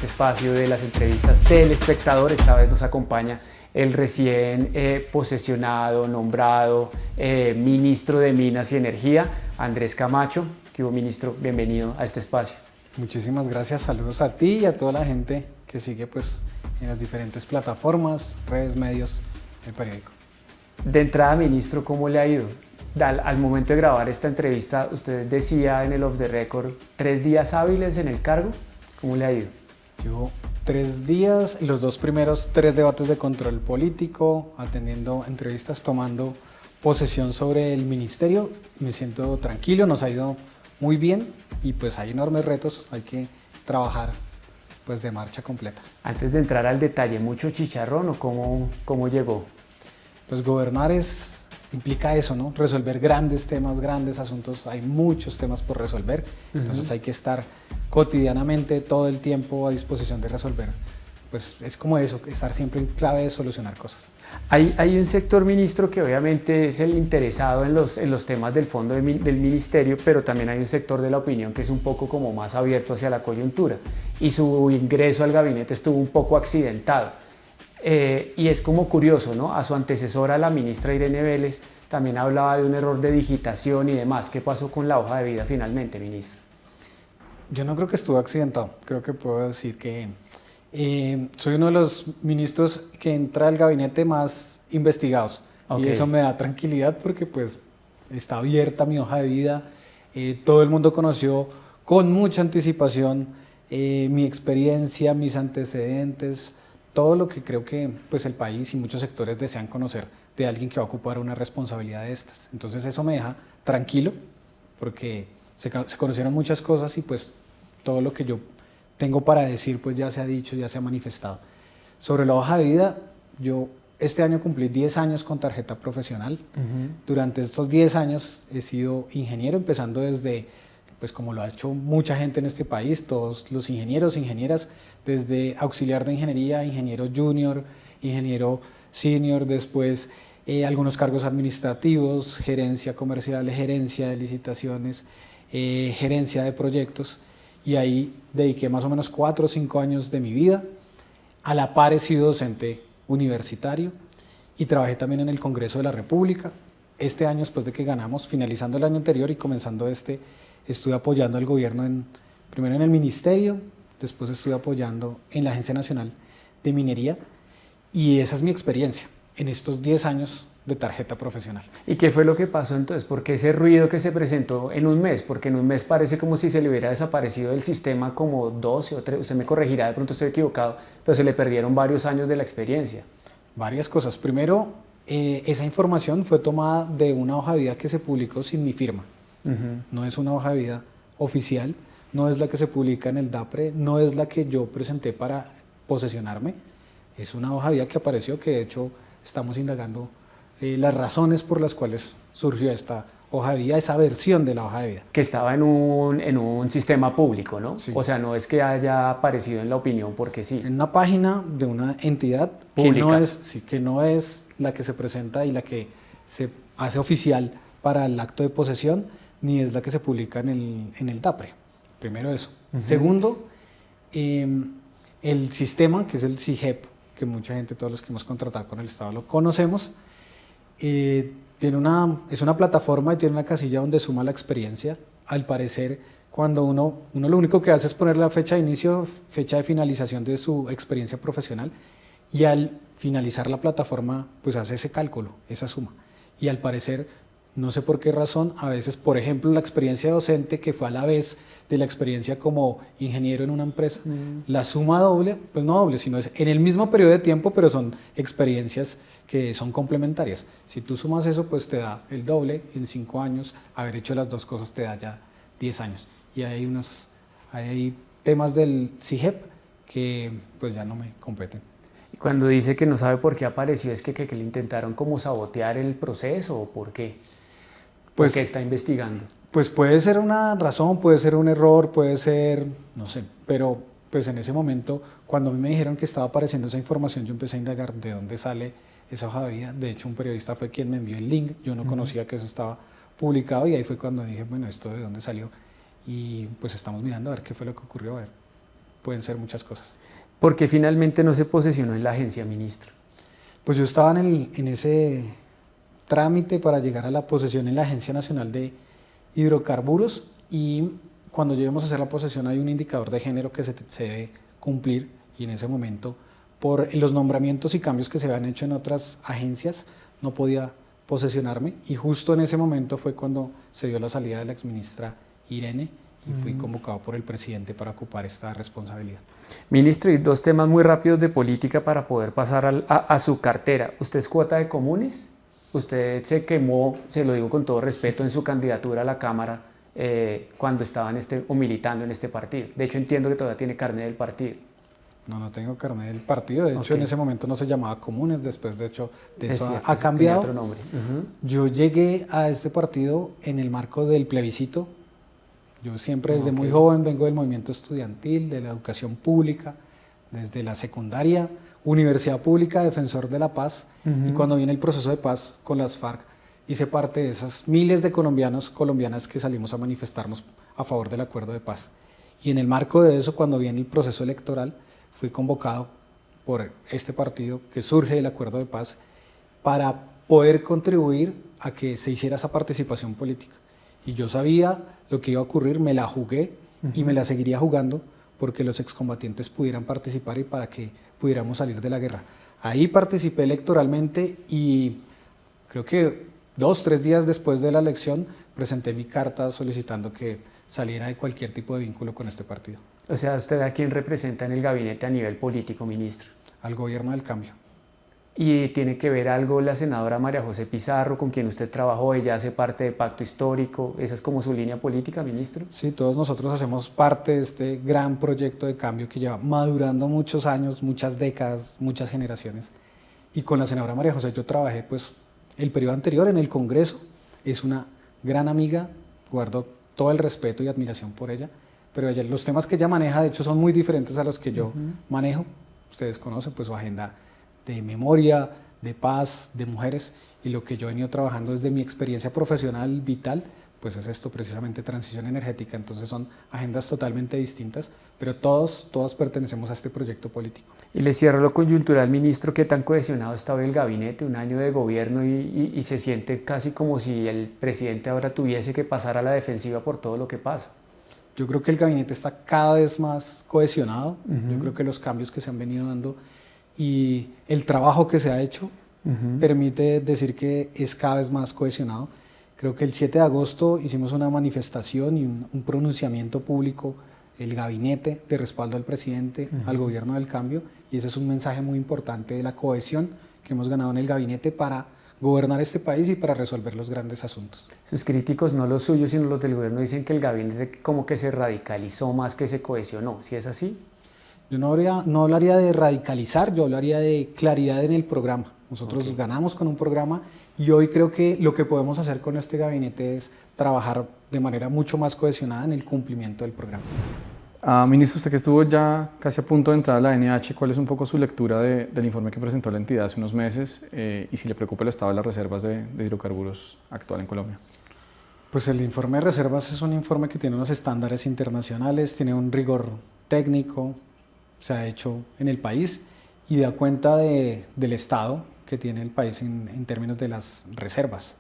espacio de las entrevistas del espectador. Esta vez nos acompaña el recién posesionado, nombrado ministro de Minas y Energía, Andrés Camacho. ¿Qué hubo, ministro? Bienvenido a este espacio. Muchísimas gracias, saludos a ti y a toda la gente que sigue pues, en las diferentes plataformas, redes, medios, el periódico. De entrada, ministro, ¿cómo le ha ido? Al momento de grabar esta entrevista, usted decía en el off the record, 3 días hábiles en el cargo. ¿Cómo le ha ido? Llevo 3 días, los 2 primeros 3 debates de control político, atendiendo entrevistas, tomando posesión sobre el ministerio. Me siento tranquilo, nos ha ido muy bien y pues hay enormes retos, hay que trabajar pues de marcha completa. Antes de entrar al detalle, ¿mucho chicharrón o cómo llegó? Pues gobernar implica eso, ¿no? Resolver grandes temas, grandes asuntos, hay muchos temas por resolver, entonces hay que estar cotidianamente, todo el tiempo a disposición de resolver. Pues es como eso, estar siempre en clave de solucionar cosas. Hay un sector, ministro, que obviamente es el interesado en los temas del fondo del ministerio, pero también hay un sector de la opinión que es un poco como más abierto hacia la coyuntura y su ingreso al gabinete estuvo un poco accidentado. Y es como curioso, ¿no? A su antecesora, la ministra Irene Vélez, también hablaba de un error de digitación y demás. ¿Qué pasó con la hoja de vida finalmente, ministro? Yo no creo que estuvo accidentado, creo que puedo decir que soy uno de los ministros que entra al gabinete más investigados. Okay. Y eso me da tranquilidad porque pues está abierta mi hoja de vida, todo el mundo conoció con mucha anticipación mi experiencia, mis antecedentes, todo lo que creo que pues, el país y muchos sectores desean conocer de alguien que va a ocupar una responsabilidad de estas. Entonces eso me deja tranquilo porque se conocieron muchas cosas y pues todo lo que yo tengo para decir pues ya se ha dicho, ya se ha manifestado. Sobre la hoja de vida, yo este año cumplí 10 años con tarjeta profesional. Durante estos 10 años he sido ingeniero, empezando desde, pues como lo ha hecho mucha gente en este país, todos los ingenieros, ingenieras, desde auxiliar de ingeniería, ingeniero junior, ingeniero senior, después algunos cargos administrativos, gerencia comercial, gerencia de licitaciones, gerencia de proyectos. Y ahí dediqué más o menos 4 o 5 años de mi vida. A la par he sido docente universitario y trabajé también en el Congreso de la República. Este año, después de que ganamos, finalizando el año anterior y comenzando este, estuve apoyando al gobierno primero en el ministerio, después estuve apoyando en la Agencia Nacional de Minería y esa es mi experiencia en estos 10 años de tarjeta profesional. ¿Y qué fue lo que pasó entonces? ¿Por qué ese ruido que se presentó en un mes? Porque en un mes parece como si se le hubiera desaparecido del sistema como 12 o 3, usted me corregirá, de pronto estoy equivocado, pero se le perdieron varios años de la experiencia. Varias cosas. Primero, esa información fue tomada de una hoja de vida que se publicó sin mi firma. No es una hoja de vida oficial, no es la que se publica en el DAPRE, no es la que yo presenté para posesionarme, es una hoja de vida que apareció, que de hecho estamos indagando las razones por las cuales surgió esta hoja de vida, esa versión de la hoja de vida. Que estaba en un sistema público, ¿no? Sí. O sea, no es que haya aparecido en la opinión porque sí. En una página de una entidad pública. Que no es la que se presenta y la que se hace oficial para el acto de posesión, ni es la que se publica en el DAPRE. Primero eso. Segundo, el sistema, que es el CIGEP, que mucha gente, todos los que hemos contratado con el Estado lo conocemos, es una plataforma y tiene una casilla donde suma la experiencia. Al parecer, cuando uno lo único que hace es poner la fecha de inicio, fecha de finalización de su experiencia profesional y al finalizar la plataforma, pues hace ese cálculo, esa suma. Y al parecer, no sé por qué razón, a veces, por ejemplo, la experiencia docente que fue a la vez de la experiencia como ingeniero en una empresa, la suma doble, pues no doble, sino es en el mismo periodo de tiempo, pero son experiencias que son complementarias. Si tú sumas eso, pues te da el doble en 5 años, haber hecho las dos cosas te da ya 10 años. Y hay temas del CIGEP que pues ya no me competen. Cuando dice que no sabe por qué apareció, ¿es que le intentaron como sabotear el proceso o por qué? ¿Por qué está investigando? Pues puede ser una razón, puede ser un error, puede ser, no sé, pero pues en ese momento, cuando a mí me dijeron que estaba apareciendo esa información, yo empecé a indagar de dónde sale esa hoja de vida. De hecho, un periodista fue quien me envió el link, yo no conocía que eso estaba publicado y ahí fue cuando dije, bueno, ¿esto de dónde salió? Y pues estamos mirando a ver qué fue lo que ocurrió, a ver. pueden ser muchas cosas. ¿Por qué finalmente no se posesionó en la agencia, ministro? Pues yo estaba en ese trámite para llegar a la posesión en la Agencia Nacional de Hidrocarburos, y cuando lleguemos a hacer la posesión hay un indicador de género que se debe cumplir, y en ese momento, por los nombramientos y cambios que se habían hecho en otras agencias, no podía posesionarme, y justo en ese momento fue cuando se dio la salida de la exministra Irene y fui convocado por el presidente para ocupar esta responsabilidad. Ministro, y dos temas muy rápidos de política para poder pasar a su cartera. ¿Usted es cuota de comunes? Usted se quemó, se lo digo con todo respeto, en su candidatura a la Cámara cuando estaba o militando en este partido. De hecho, entiendo que todavía tiene carnet del partido. No tengo carnet del partido. De hecho, en ese momento no se llamaba Comunes. Después, de hecho, de eso cierto, ha cambiado. Otro nombre. Yo llegué a este partido en el marco del plebiscito. Yo siempre desde muy joven vengo del movimiento estudiantil, de la educación pública, desde la secundaria, universidad pública, defensor de la paz, y cuando viene el proceso de paz con las FARC, hice parte de esas miles de colombianos, colombianas que salimos a manifestarnos a favor del acuerdo de paz. Y en el marco de eso, cuando viene el proceso electoral, fui convocado por este partido que surge del acuerdo de paz para poder contribuir a que se hiciera esa participación política. Y yo sabía lo que iba a ocurrir, me la jugué y me la seguiría jugando porque los excombatientes pudieran participar y para que pudiéramos salir de la guerra. Ahí participé electoralmente y creo que 2 o 3 días después de la elección presenté mi carta solicitando que saliera de cualquier tipo de vínculo con este partido. O sea, ¿usted a quién representa en el gabinete a nivel político, ministro? Al Gobierno del Cambio. ¿Y tiene que ver algo la senadora María José Pizarro, con quien usted trabajó? Ella hace parte de Pacto Histórico. ¿Esa es como su línea política, ministro? Sí, todos nosotros hacemos parte de este gran proyecto de cambio que lleva madurando muchos años, muchas décadas, muchas generaciones. Y con la senadora María José yo trabajé pues el periodo anterior en el Congreso. Es una gran amiga, guardo todo el respeto y admiración por ella, pero los temas que ella maneja de hecho son muy diferentes a los que yo manejo. Ustedes conocen pues su agenda de memoria, de paz, de mujeres, y lo que yo he venido trabajando desde mi experiencia profesional vital, pues es esto precisamente, transición energética. Entonces son agendas totalmente distintas, pero todas pertenecemos a este proyecto político. Y le cierro lo coyuntural, ministro, ¿qué tan cohesionado estaba el gabinete? Un año de gobierno y se siente casi como si el presidente ahora tuviese que pasar a la defensiva por todo lo que pasa. Yo creo que el gabinete está cada vez más cohesionado. Yo creo que los cambios que se han venido dando y el trabajo que se ha hecho permite decir que es cada vez más cohesionado. Creo que el 7 de agosto hicimos una manifestación y un pronunciamiento público, el gabinete de respaldo al presidente, al Gobierno del Cambio, y ese es un mensaje muy importante de la cohesión que hemos ganado en el gabinete para gobernar este país y para resolver los grandes asuntos. Sus críticos, no los suyos, sino los del gobierno, dicen que el gabinete como que se radicalizó más que se cohesionó. ¿Sí es así? Yo no hablaría de radicalizar, yo hablaría de claridad en el programa. Nosotros ganamos con un programa y hoy creo que lo que podemos hacer con este gabinete es trabajar de manera mucho más cohesionada en el cumplimiento del programa. Ministro, usted que estuvo ya casi a punto de entrar a la NH, ¿cuál es un poco su lectura del informe que presentó la entidad hace unos meses y si le preocupa el estado de las reservas de hidrocarburos actual en Colombia? Pues el informe de reservas es un informe que tiene unos estándares internacionales, tiene un rigor técnico, se ha hecho en el país y da cuenta del estado que tiene el país en términos de las reservas.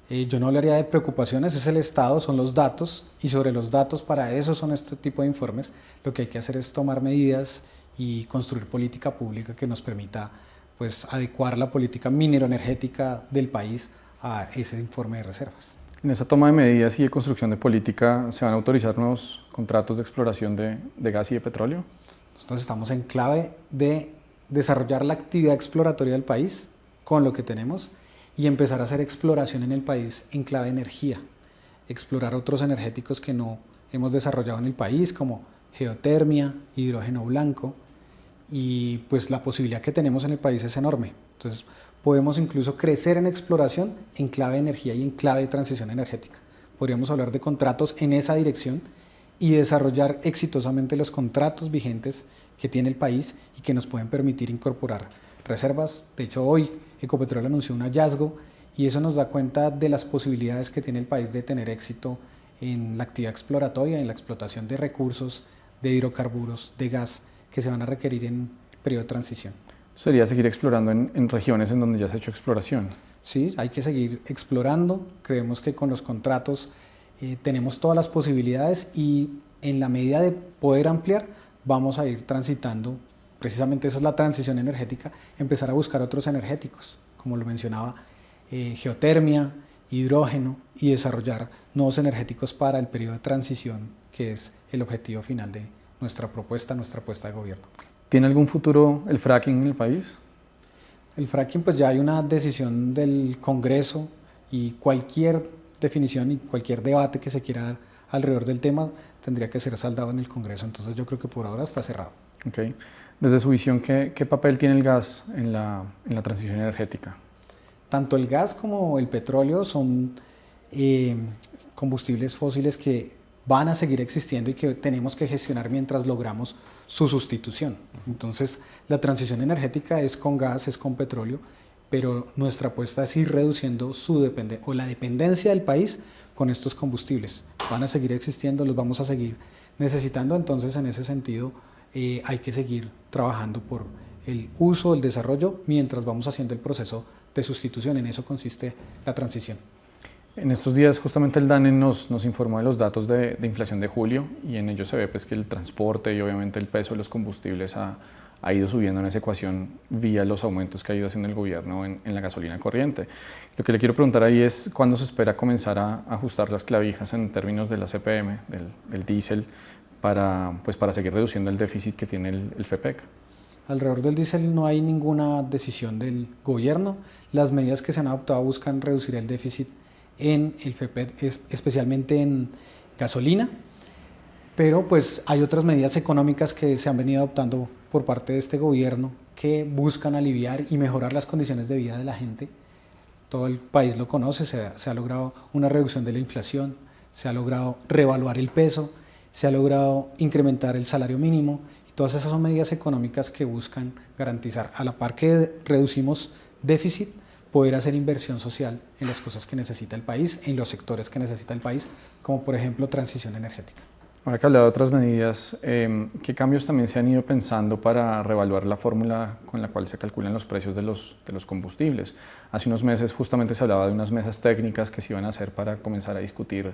Yo no hablaría de preocupaciones, es el estado, son los datos, y sobre los datos, para eso son este tipo de informes. Lo que hay que hacer es tomar medidas y construir política pública que nos permita pues, adecuar la política minero-energética del país a ese informe de reservas. En esa toma de medidas y de construcción de política, ¿se van a autorizar nuevos contratos de exploración de gas y de petróleo? Nosotros estamos en clave de desarrollar la actividad exploratoria del país con lo que tenemos y empezar a hacer exploración en el país en clave de energía, explorar otros energéticos que no hemos desarrollado en el país como geotermia, hidrógeno blanco, y pues la posibilidad que tenemos en el país es enorme. Entonces podemos incluso crecer en exploración en clave de energía y en clave de transición energética. Podríamos hablar de contratos en esa dirección y desarrollar exitosamente los contratos vigentes que tiene el país y que nos pueden permitir incorporar reservas. De hecho, hoy Ecopetrol anunció un hallazgo y eso nos da cuenta de las posibilidades que tiene el país de tener éxito en la actividad exploratoria, en la explotación de recursos de hidrocarburos, de gas, que se van a requerir en periodo de transición. Sería seguir explorando en regiones en donde ya se ha hecho exploración. Sí, hay que seguir explorando. Creemos que con los contratos tenemos todas las posibilidades y en la medida de poder ampliar, vamos a ir transitando, precisamente esa es la transición energética, empezar a buscar otros energéticos, como lo mencionaba, geotermia, hidrógeno y desarrollar nuevos energéticos para el periodo de transición, que es el objetivo final de nuestra apuesta de gobierno. ¿Tiene algún futuro el fracking en el país? El fracking, pues ya hay una decisión del Congreso y cualquier definición y cualquier debate que se quiera dar alrededor del tema tendría que ser saldado en el Congreso, entonces yo creo que por ahora está cerrado. Okay. Desde su visión, ¿qué papel tiene el gas en la transición energética? Tanto el gas como el petróleo son combustibles fósiles que van a seguir existiendo y que tenemos que gestionar mientras logramos su sustitución. Entonces, la transición energética es con gas, es con petróleo, pero nuestra apuesta es ir reduciendo la dependencia del país con estos combustibles. Van a seguir existiendo, los vamos a seguir necesitando, entonces en ese sentido hay que seguir trabajando por el uso, el desarrollo, mientras vamos haciendo el proceso de sustitución. En eso consiste la transición. En estos días justamente el DANE nos informó de los datos de inflación de julio y en ello se ve pues, que el transporte y obviamente el peso de los combustibles ha ido subiendo en esa ecuación vía los aumentos que ha ido haciendo el gobierno en la gasolina corriente. Lo que le quiero preguntar ahí es cuándo se espera comenzar a ajustar las clavijas en términos de la CPM, del diésel, para seguir reduciendo el déficit que tiene el FEPEC. Alrededor del diésel no hay ninguna decisión del gobierno. Las medidas que se han adoptado buscan reducir el déficit en el FEPEC, especialmente en gasolina, pero pues hay otras medidas económicas que se han venido adoptando por parte de este gobierno que buscan aliviar y mejorar las condiciones de vida de la gente. Todo el país lo conoce, se ha logrado una reducción de la inflación, se ha logrado revaluar el peso, se ha logrado incrementar el salario mínimo y todas esas son medidas económicas que buscan garantizar, a la par que reducimos déficit, poder hacer inversión social en las cosas que necesita el país, en los sectores que necesita el país, como por ejemplo transición energética. Ahora que hablaba de otras medidas, ¿qué cambios también se han ido pensando para reevaluar la fórmula con la cual se calculan los precios de los combustibles? Hace unos meses justamente se hablaba de unas mesas técnicas que se iban a hacer para comenzar a discutir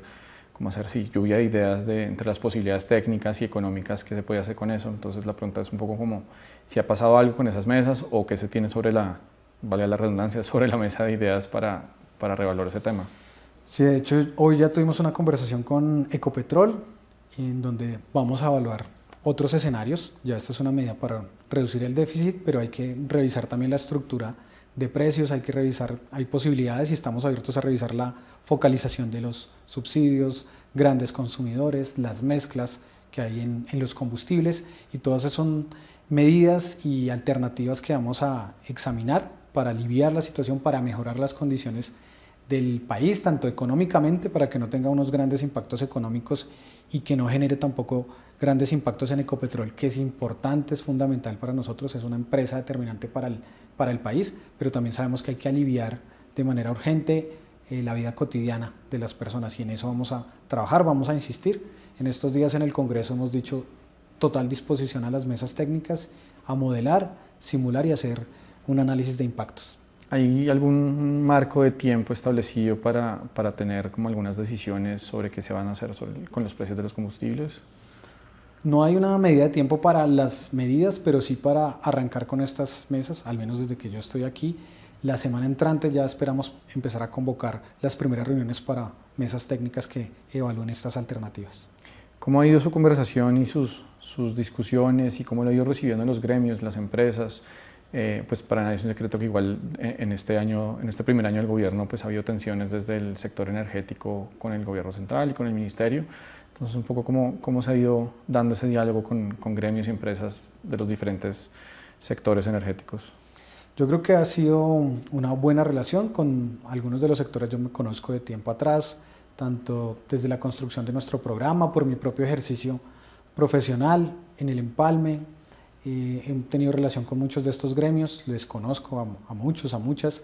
cómo hacer lluvia de ideas entre las posibilidades técnicas y económicas que se puede hacer con eso. Entonces la pregunta es un poco como si ha pasado algo con esas mesas o qué se tiene sobre valga la redundancia, sobre la mesa de ideas para reevaluar ese tema. Sí, de hecho hoy ya tuvimos una conversación con Ecopetrol en donde vamos a evaluar otros escenarios. Ya esta es una medida para reducir el déficit, pero hay que revisar también la estructura de precios, hay que revisar, hay posibilidades y estamos abiertos a revisar la focalización de los subsidios, grandes consumidores, las mezclas que hay en los combustibles y todas esas son medidas y alternativas que vamos a examinar para aliviar la situación, para mejorar las condiciones del país, tanto económicamente, para que no tenga unos grandes impactos económicos y que no genere tampoco grandes impactos en Ecopetrol, que es importante, es fundamental para nosotros, es una empresa determinante para el país, pero también sabemos que hay que aliviar de manera urgente la vida cotidiana de las personas y en eso vamos a trabajar, vamos a insistir. En estos días en el Congreso hemos dicho total disposición a las mesas técnicas, a modelar, simular y hacer un análisis de impactos. ¿Hay algún marco de tiempo establecido para tener como algunas decisiones sobre qué se van a hacer con los precios de los combustibles? No hay una medida de tiempo para las medidas, pero sí para arrancar con estas mesas, al menos desde que yo estoy aquí. La semana entrante ya esperamos empezar a convocar las primeras reuniones para mesas técnicas que evalúen estas alternativas. ¿Cómo ha ido su conversación y sus discusiones y cómo lo ha ido recibiendo los gremios, las empresas? Pues para nadie es un secreto que igual en este primer año del gobierno pues ha habido tensiones desde el sector energético con el gobierno central y con el ministerio. Entonces un poco cómo se ha ido dando ese diálogo con gremios y empresas de los diferentes sectores energéticos. Yo creo que ha sido una buena relación con algunos de los sectores, yo me conozco de tiempo atrás, tanto desde la construcción de nuestro programa, por mi propio ejercicio profesional en el empalme. He tenido relación con muchos de estos gremios, les conozco a muchos, a muchas,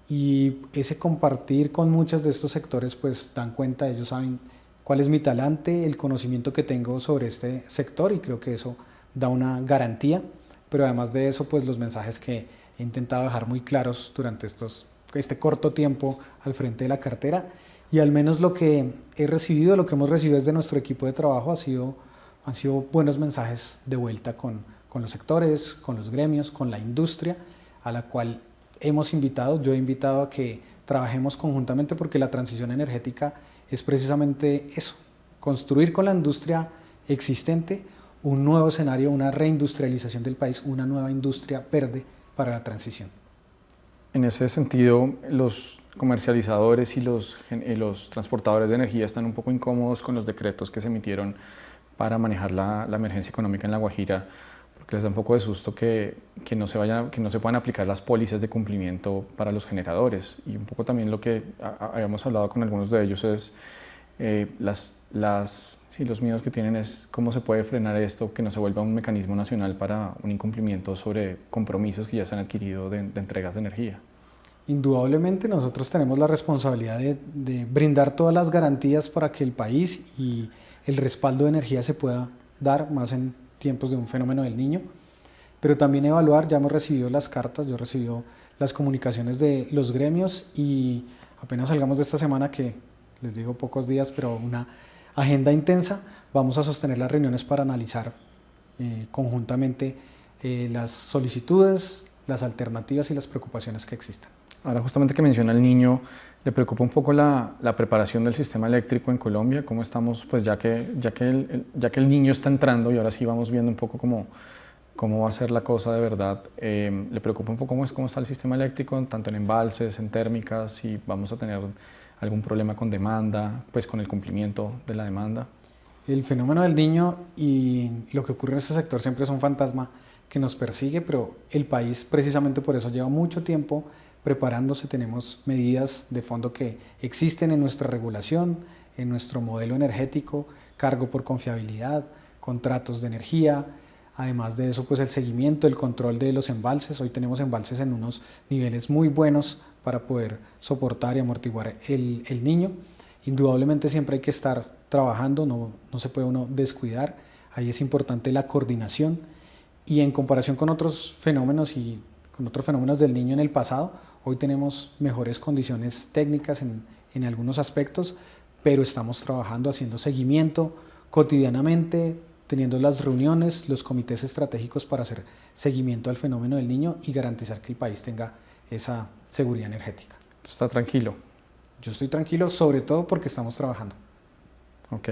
y ese compartir con muchos de estos sectores pues dan cuenta, ellos saben cuál es mi talante, el conocimiento que tengo sobre este sector, y creo que eso da una garantía, pero además de eso, pues los mensajes que he intentado dejar muy claros durante este corto tiempo al frente de la cartera, y al menos lo que he recibido, lo que hemos recibido desde nuestro equipo de trabajo han sido buenos mensajes de vuelta con los sectores, con los gremios, con la industria, a la cual yo he invitado a que trabajemos conjuntamente, porque la transición energética es precisamente eso, construir con la industria existente un nuevo escenario, una reindustrialización del país, una nueva industria verde para la transición. En ese sentido, los comercializadores y los transportadores de energía están un poco incómodos con los decretos que se emitieron para manejar la emergencia económica en La Guajira, porque les da un poco de susto que no se puedan aplicar las pólizas de cumplimiento para los generadores. Y un poco también lo que habíamos hablado con algunos de ellos es los miedos que tienen es cómo se puede frenar esto, que no se vuelva un mecanismo nacional para un incumplimiento sobre compromisos que ya se han adquirido de entregas de energía. Indudablemente nosotros tenemos la responsabilidad de brindar todas las garantías para que el país y el respaldo de energía se pueda dar, más en tiempos de un fenómeno del Niño, pero también evaluar. Ya hemos recibido las cartas, yo he recibido las comunicaciones de los gremios, y apenas salgamos de esta semana, que les digo pocos días, pero una agenda intensa, vamos a sostener las reuniones para analizar conjuntamente las solicitudes, las alternativas y las preocupaciones que existen. Ahora, justamente que menciona el Niño, ¿le preocupa un poco la preparación del sistema eléctrico en Colombia? ¿Cómo estamos? Pues ya que el Niño está entrando y ahora sí vamos viendo un poco cómo va a ser la cosa de verdad. ¿Le preocupa un poco cómo está el sistema eléctrico, tanto en embalses, en térmicas, si vamos a tener algún problema con demanda, pues con el cumplimiento de la demanda? El fenómeno del Niño y lo que ocurre en ese sector siempre es un fantasma que nos persigue, pero el país precisamente por eso lleva mucho tiempo preparándose. Tenemos medidas de fondo que existen en nuestra regulación, en nuestro modelo energético, cargo por confiabilidad, contratos de energía. Además de eso, pues el seguimiento, el control de los embalses. Hoy tenemos embalses en unos niveles muy buenos para poder soportar y amortiguar el Niño. Indudablemente siempre hay que estar trabajando, no se puede uno descuidar. Ahí es importante la coordinación, y en comparación con otros fenómenos del Niño en el pasado, hoy tenemos mejores condiciones técnicas en algunos aspectos, pero estamos trabajando, haciendo seguimiento cotidianamente, teniendo las reuniones, los comités estratégicos para hacer seguimiento al fenómeno del Niño y garantizar que el país tenga esa seguridad energética. ¿Está tranquilo? Yo estoy tranquilo, sobre todo porque estamos trabajando. Ok.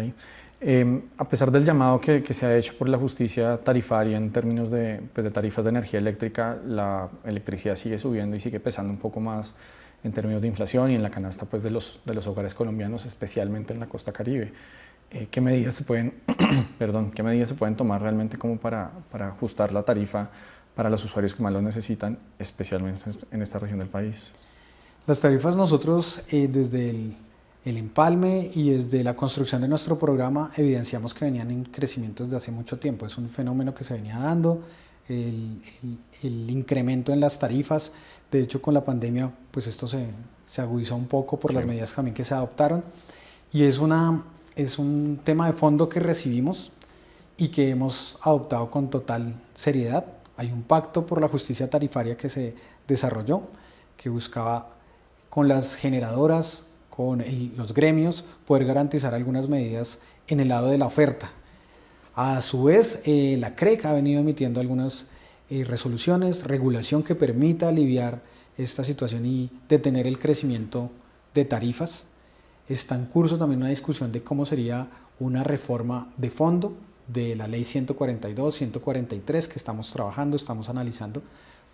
A pesar del llamado que se ha hecho por la justicia tarifaria en términos de tarifas de energía eléctrica, la electricidad sigue subiendo y sigue pesando un poco más en términos de inflación y en la canasta, pues, de los hogares colombianos, especialmente en la costa Caribe. ¿Qué medidas se pueden tomar realmente como para ajustar la tarifa para los usuarios que más lo necesitan, especialmente en esta región del país? Las tarifas, nosotros desde el empalme y desde la construcción de nuestro programa evidenciamos que venían en crecimiento desde hace mucho tiempo. Es un fenómeno que se venía dando, el incremento en las tarifas. De hecho, con la pandemia, pues esto se agudizó un poco por las medidas también que se adoptaron, y es un tema de fondo que recibimos y que hemos adoptado con total seriedad. Hay un pacto por la justicia tarifaria que se desarrolló, que buscaba con las generadoras, con los gremios, poder garantizar algunas medidas en el lado de la oferta. A su vez, la CREC ha venido emitiendo algunas resoluciones, regulación que permita aliviar esta situación y detener el crecimiento de tarifas. Está en curso también una discusión de cómo sería una reforma de fondo de la ley 142, 143 que estamos trabajando, estamos analizando,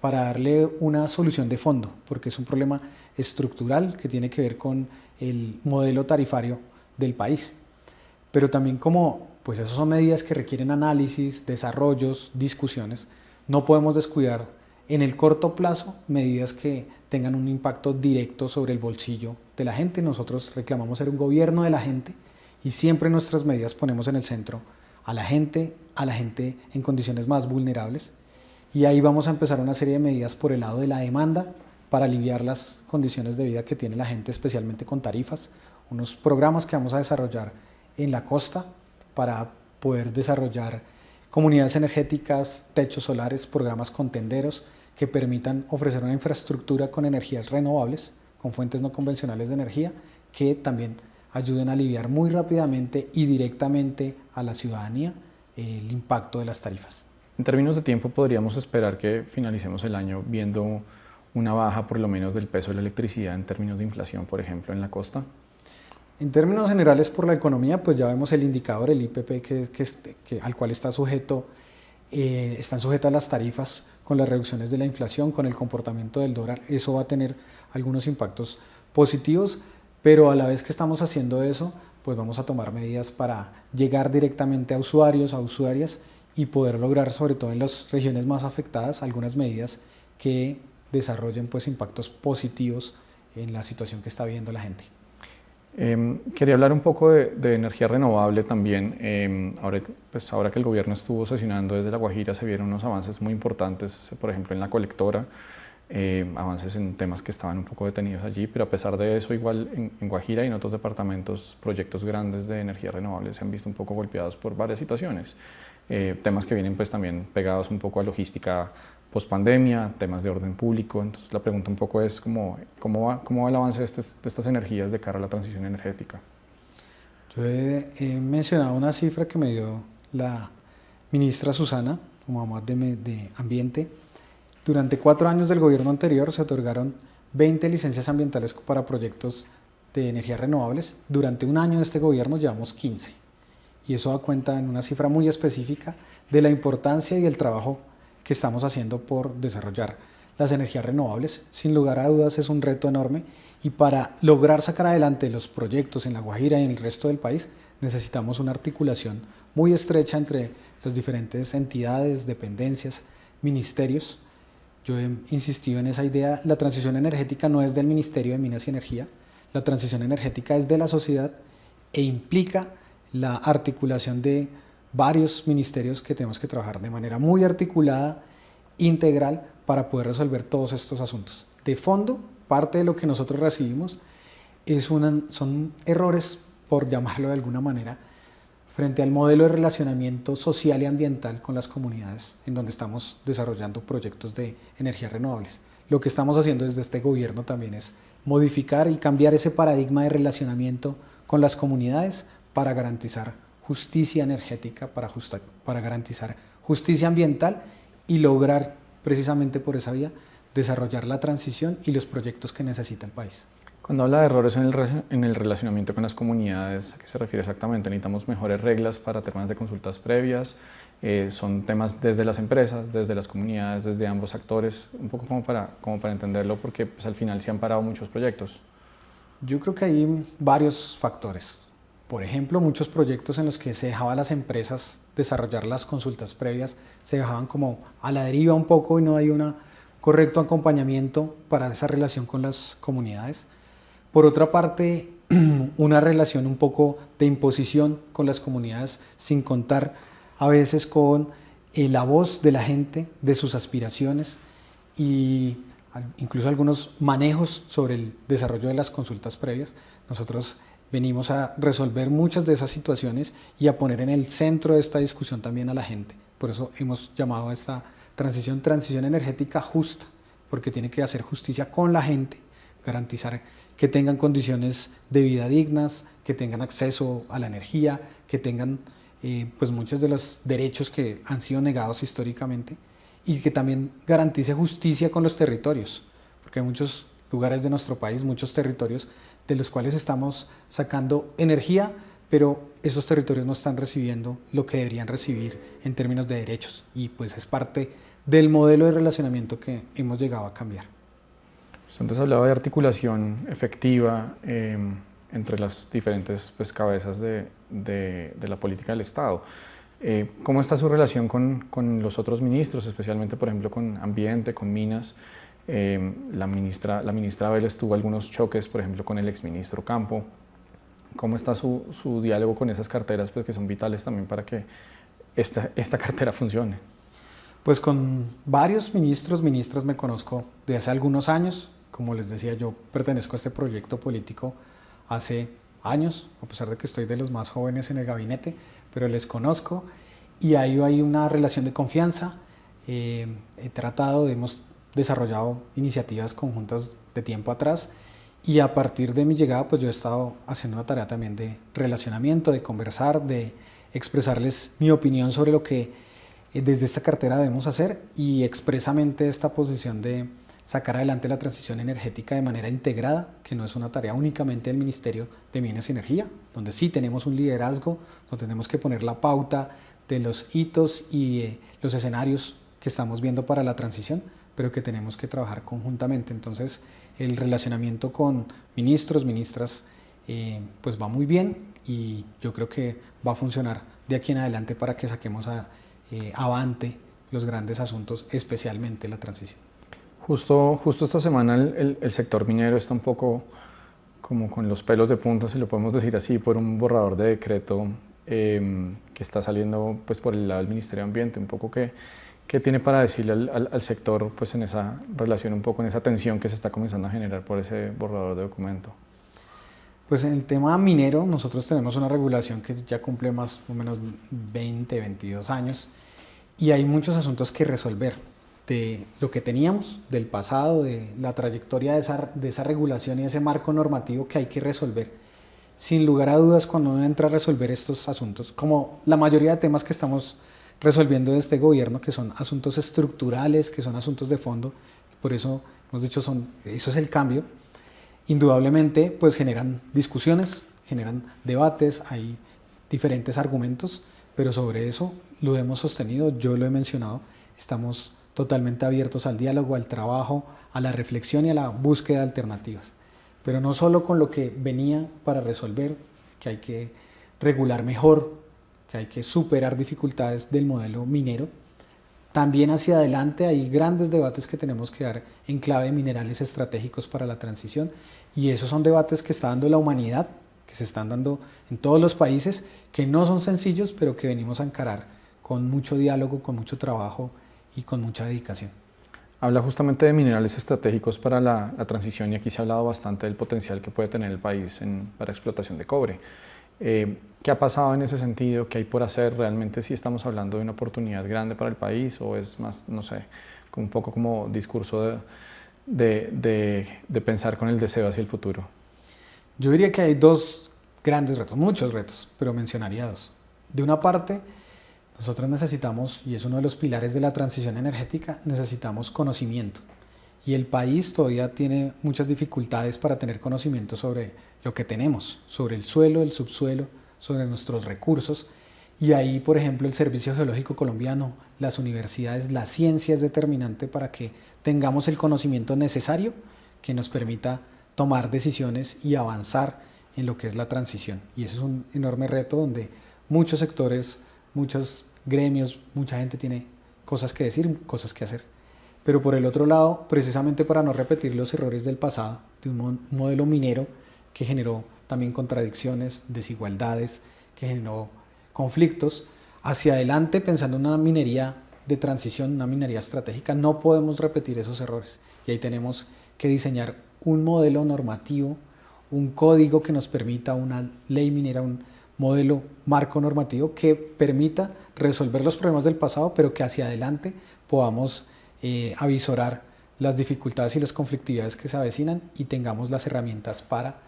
para darle una solución de fondo, porque es un problema estructural que tiene que ver con el modelo tarifario del país. Pero también pues esas son medidas que requieren análisis, desarrollos, discusiones. No podemos descuidar en el corto plazo medidas que tengan un impacto directo sobre el bolsillo de la gente. Nosotros reclamamos ser un gobierno de la gente y siempre en nuestras medidas ponemos en el centro a la gente en condiciones más vulnerables. Y ahí vamos a empezar una serie de medidas por el lado de la demanda para aliviar las condiciones de vida que tiene la gente, especialmente con tarifas. Unos programas que vamos a desarrollar en la costa para poder desarrollar comunidades energéticas, techos solares, programas con tenderos que permitan ofrecer una infraestructura con energías renovables, con fuentes no convencionales de energía, que también ayuden a aliviar muy rápidamente y directamente a la ciudadanía el impacto de las tarifas. En términos de tiempo, podríamos esperar que finalicemos el año viendo una baja por lo menos del peso de la electricidad en términos de inflación, por ejemplo, en la costa. En términos generales por la economía, pues ya vemos el indicador, el IPP, al cual están sujetas las tarifas con las reducciones de la inflación, con el comportamiento del dólar. Eso va a tener algunos impactos positivos, pero a la vez que estamos haciendo eso, pues vamos a tomar medidas para llegar directamente a usuarios, a usuarias y poder lograr, sobre todo en las regiones más afectadas, algunas medidas que desarrollen pues impactos positivos en la situación que está viviendo la gente. Quería hablar un poco de energía renovable también. Ahora que el gobierno estuvo sesionando desde La Guajira, se vieron unos avances muy importantes, por ejemplo en la colectora, avances en temas que estaban un poco detenidos allí, pero a pesar de eso, igual en Guajira y en otros departamentos, proyectos grandes de energía renovable se han visto un poco golpeados por varias situaciones. Temas que vienen pues también pegados un poco a logística post-pandemia, temas de orden público. Entonces la pregunta un poco es ¿cómo va el avance de estas energías de cara a la transición energética? Yo he mencionado una cifra que me dio la ministra Susana, como mamá de Ambiente. Durante 4 años del gobierno anterior se otorgaron 20 licencias ambientales para proyectos de energías renovables. Durante un año de este gobierno llevamos 15. Y eso da cuenta en una cifra muy específica de la importancia y el trabajo que estamos haciendo por desarrollar las energías renovables. Sin lugar a dudas es un reto enorme y para lograr sacar adelante los proyectos en La Guajira y en el resto del país necesitamos una articulación muy estrecha entre las diferentes entidades, dependencias, ministerios. Yo he insistido en esa idea, la transición energética no es del Ministerio de Minas y Energía, la transición energética es de la sociedad e implica la articulación de varios ministerios que tenemos que trabajar de manera muy articulada, integral, para poder resolver todos estos asuntos. De fondo, parte de lo que nosotros recibimos son errores, por llamarlo de alguna manera, frente al modelo de relacionamiento social y ambiental con las comunidades en donde estamos desarrollando proyectos de energías renovables. Lo que estamos haciendo desde este gobierno también es modificar y cambiar ese paradigma de relacionamiento con las comunidades para garantizar justicia energética, para garantizar justicia ambiental y lograr precisamente por esa vía desarrollar la transición y los proyectos que necesita el país. Cuando habla de errores en el relacionamiento con las comunidades, ¿a qué se refiere exactamente? ¿Necesitamos mejores reglas para temas de consultas previas? ¿Son temas desde las empresas, desde las comunidades, desde ambos actores? Un poco como para entenderlo, porque pues, al final se han parado muchos proyectos. Yo creo que hay varios factores. Por ejemplo, muchos proyectos en los que se dejaba a las empresas desarrollar las consultas previas, se dejaban como a la deriva un poco y no hay un correcto acompañamiento para esa relación con las comunidades. Por otra parte, una relación un poco de imposición con las comunidades, sin contar a veces con la voz de la gente, de sus aspiraciones y incluso algunos manejos sobre el desarrollo de las consultas previas. Nosotros venimos a resolver muchas de esas situaciones y a poner en el centro de esta discusión también a la gente. Por eso hemos llamado a esta transición energética justa, porque tiene que hacer justicia con la gente, garantizar que tengan condiciones de vida dignas, que tengan acceso a la energía, que tengan pues muchos de los derechos que han sido negados históricamente y que también garantice justicia con los territorios, porque hay muchos lugares de nuestro país, muchos territorios de los cuales estamos sacando energía, pero esos territorios no están recibiendo lo que deberían recibir en términos de derechos y pues es parte del modelo de relacionamiento que hemos llegado a cambiar. Antes hablaba de articulación efectiva entre las diferentes pues, cabezas de la política del Estado. ¿Cómo está su relación con los otros ministros, especialmente, por ejemplo, con Ambiente, con Minas? La ministra Vélez tuvo algunos choques, por ejemplo, con el exministro Campo. ¿Cómo está su diálogo con esas carteras pues, que son vitales también para que esta cartera funcione? Pues con varios ministras me conozco de hace algunos años. Como les decía, yo pertenezco a este proyecto político hace años, a pesar de que estoy de los más jóvenes en el gabinete, pero les conozco y ahí hay una relación de confianza. Hemos desarrollado iniciativas conjuntas de tiempo atrás y a partir de mi llegada pues yo he estado haciendo una tarea también de relacionamiento, de conversar, de expresarles mi opinión sobre lo que desde esta cartera debemos hacer y expresamente esta posición de sacar adelante la transición energética de manera integrada, que no es una tarea únicamente del Ministerio de Minas y Energía, donde sí tenemos un liderazgo, donde tenemos que poner la pauta de los hitos y los escenarios que estamos viendo para la transición, pero que tenemos que trabajar conjuntamente. Entonces, el relacionamiento con ministros, ministras, pues va muy bien y yo creo que va a funcionar de aquí en adelante para que saquemos avante los grandes asuntos, especialmente la transición. Justo esta semana el sector minero está un poco como con los pelos de punta, si lo podemos decir así, por un borrador de decreto que está saliendo pues, por el lado del Ministerio de Ambiente, un poco ¿qué tiene para decirle al sector pues, en esa relación, un poco en esa tensión que se está comenzando a generar por ese borrador de documento? Pues en el tema minero nosotros tenemos una regulación que ya cumple más o menos 20, 22 años y hay muchos asuntos que resolver de lo que teníamos, del pasado, de la trayectoria de esa regulación y ese marco normativo que hay que resolver. Sin lugar a dudas, cuando uno entra a resolver estos asuntos, como la mayoría de temas que estamos resolviendo de este gobierno, que son asuntos estructurales, que son asuntos de fondo, por eso hemos dicho, eso es el cambio, indudablemente pues generan discusiones, generan debates, hay diferentes argumentos, pero sobre eso lo hemos sostenido, yo lo he mencionado, estamos totalmente abiertos al diálogo, al trabajo, a la reflexión y a la búsqueda de alternativas. Pero no solo con lo que venía para resolver, que hay que regular mejor, que hay que superar dificultades del modelo minero, también hacia adelante hay grandes debates que tenemos que dar en clave de minerales estratégicos para la transición y esos son debates que está dando la humanidad, que se están dando en todos los países, que no son sencillos, pero que venimos a encarar con mucho diálogo, con mucho trabajo y con mucha dedicación. Habla justamente de minerales estratégicos para la transición y aquí se ha hablado bastante del potencial que puede tener el país para explotación de cobre. ¿Qué ha pasado en ese sentido? ¿Qué hay por hacer? ¿Realmente sí estamos hablando de una oportunidad grande para el país o es más, no sé, un poco como discurso de pensar con el deseo hacia el futuro? Yo diría que hay dos grandes retos, muchos retos, pero mencionaría dos. De una parte, nosotros necesitamos, y es uno de los pilares de la transición energética, necesitamos conocimiento. Y el país todavía tiene muchas dificultades para tener conocimiento sobre lo que tenemos, sobre el suelo, el subsuelo, sobre nuestros recursos. Y ahí, por ejemplo, el Servicio Geológico Colombiano, las universidades, la ciencia es determinante para que tengamos el conocimiento necesario que nos permita tomar decisiones y avanzar en lo que es la transición. Y ese es un enorme reto donde muchos sectores, muchos gremios, mucha gente tiene cosas que decir, cosas que hacer. Pero por el otro lado, precisamente para no repetir los errores del pasado, de un modelo minero que generó también contradicciones, desigualdades, que generó conflictos, hacia adelante pensando en una minería de transición, una minería estratégica, no podemos repetir esos errores. Y ahí tenemos que diseñar un modelo normativo, un código que nos permita, una ley minera, un modelo marco normativo que permita resolver los problemas del pasado, pero que hacia adelante podamos avisorar las dificultades y las conflictividades que se avecinan y tengamos las herramientas para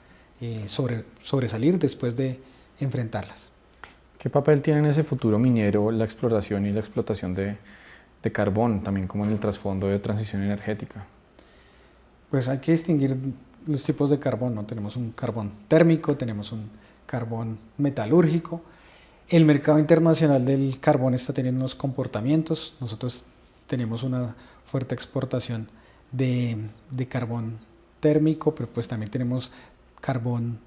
sobresalir después de enfrentarlas. ¿Qué papel tiene en ese futuro minero la exploración y la explotación de carbón, también como en el trasfondo de transición energética? Pues hay que distinguir los tipos de carbón, ¿no? Tenemos un carbón térmico, tenemos un carbón metalúrgico. El mercado internacional del carbón está teniendo unos comportamientos. Nosotros tenemos una fuerte exportación de carbón térmico, pero pues también tenemos carbón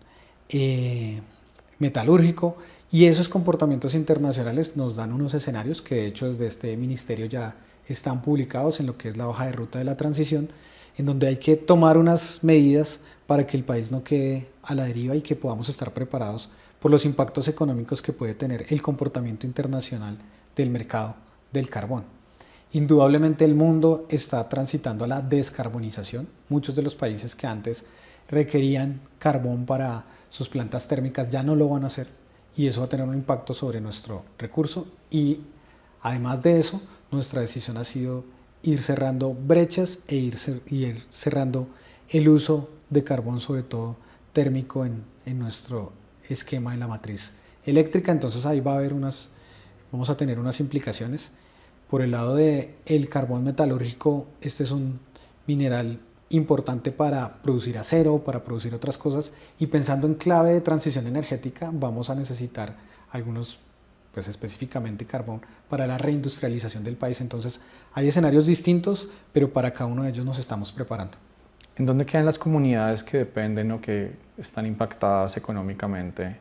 metalúrgico y esos comportamientos internacionales nos dan unos escenarios que de hecho desde este ministerio ya están publicados en lo que es la hoja de ruta de la transición, en donde hay que tomar unas medidas para que el país no quede a la deriva y que podamos estar preparados por los impactos económicos que puede tener el comportamiento internacional del mercado del carbón. Indudablemente el mundo está transitando a la descarbonización. Muchos de los países que antes requerían carbón para sus plantas térmicas ya no lo van a hacer y eso va a tener un impacto sobre nuestro recurso y además de eso, nuestra decisión ha sido ir cerrando brechas e ir cerrando el uso de carbón, sobre todo térmico, en nuestro esquema de la matriz eléctrica. Entonces ahí vamos a tener unas implicaciones. Por el lado del carbón metalúrgico, este es un mineral importante para producir acero, para producir otras cosas, y pensando en clave de transición energética vamos a necesitar algunos, pues específicamente carbón, para la reindustrialización del país. Entonces hay escenarios distintos, pero para cada uno de ellos nos estamos preparando. ¿En dónde quedan las comunidades que dependen o que están impactadas económicamente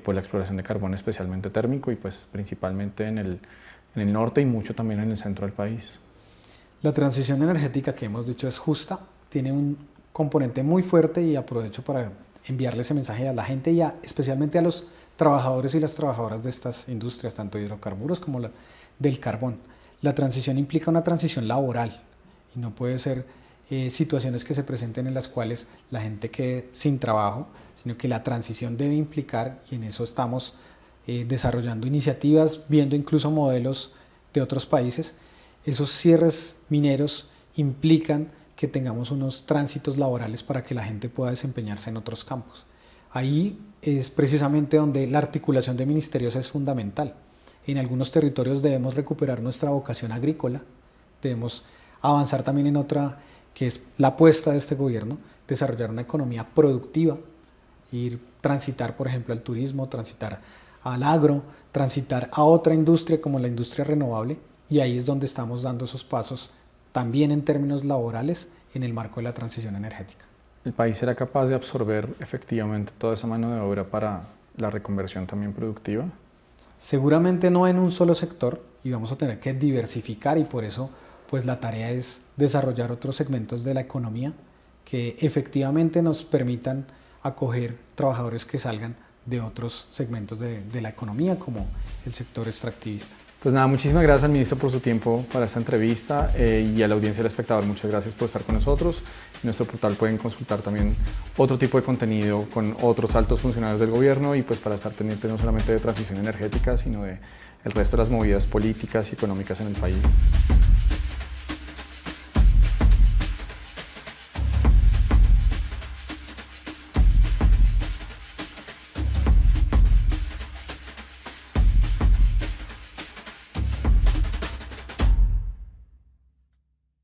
por la exploración de carbón, especialmente térmico, y pues principalmente en el norte y mucho también en el centro del país? La transición energética que hemos dicho es justa, tiene un componente muy fuerte y aprovecho para enviarle ese mensaje a la gente y especialmente a los trabajadores y las trabajadoras de estas industrias, tanto de hidrocarburos como del carbón. La transición implica una transición laboral y no puede ser situaciones que se presenten en las cuales la gente quede sin trabajo, sino que la transición debe implicar, y en eso estamos desarrollando iniciativas, viendo incluso modelos de otros países. Esos cierres mineros implican que tengamos unos tránsitos laborales para que la gente pueda desempeñarse en otros campos. Ahí es precisamente donde la articulación de ministerios es fundamental. En algunos territorios debemos recuperar nuestra vocación agrícola, debemos avanzar también en otra, que es la apuesta de este gobierno, desarrollar una economía productiva, transitar, por ejemplo, al turismo, transitar al agro, transitar a otra industria como la industria renovable, y ahí es donde estamos dando esos pasos también en términos laborales en el marco de la transición energética. ¿El país será capaz de absorber efectivamente toda esa mano de obra para la reconversión también productiva? Seguramente no en un solo sector, y vamos a tener que diversificar, y por eso pues la tarea es desarrollar otros segmentos de la economía que efectivamente nos permitan acoger trabajadores que salgan de otros segmentos de la economía, como el sector extractivista. Pues nada, muchísimas gracias al ministro por su tiempo para esta entrevista y a la audiencia del espectador, muchas gracias por estar con nosotros. En nuestro portal pueden consultar también otro tipo de contenido con otros altos funcionarios del gobierno y pues para estar pendientes no solamente de transición energética, sino de el resto de las movidas políticas y económicas en el país.